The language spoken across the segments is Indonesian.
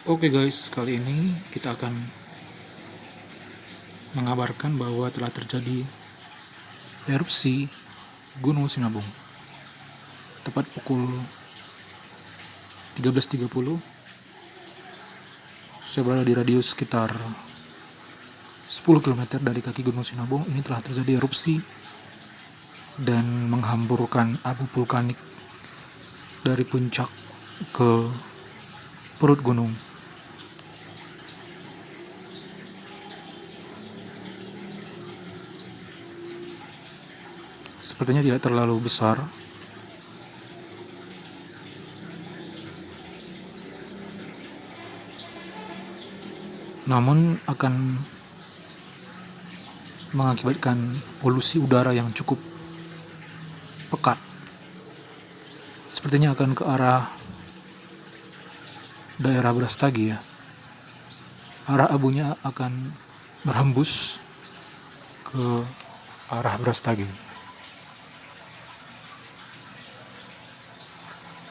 Oke guys, kali ini kita akan mengabarkan bahwa telah terjadi erupsi Gunung Sinabung. Tepat pukul 13.30, saya berada di radius sekitar 10 km dari kaki Gunung Sinabung. Ini telah terjadi erupsi dan menghamburkan abu vulkanik dari puncak ke perut gunung. Sepertinya tidak terlalu besar, namun akan mengakibatkan polusi udara yang cukup pekat. Sepertinya akan ke arah daerah Brastagi ya. Arah abunya akan berhembus ke arah Brastagi.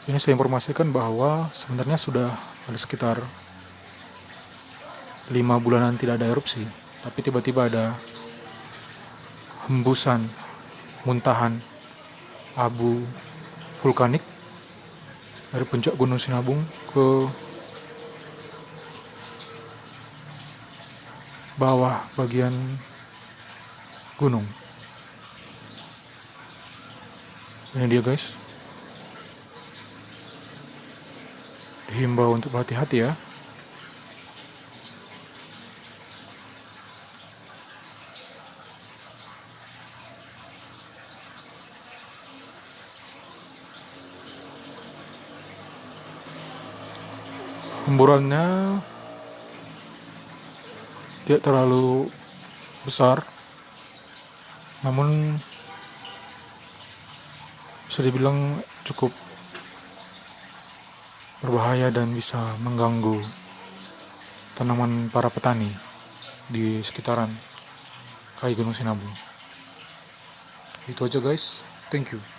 Ini saya informasikan bahwa sebenarnya sudah ada sekitar 5 bulanan tidak ada erupsi, tapi tiba-tiba ada hembusan, muntahan abu vulkanik dari puncak Gunung Sinabung ke bawah bagian gunung. Ini dia guys. Dihimbau untuk berhati-hati ya. Hemburannya tidak terlalu besar, namun bisa dibilang cukup berbahaya dan bisa mengganggu tanaman para petani di sekitaran kaki Gunung Sinabung. Itu aja guys, thank you.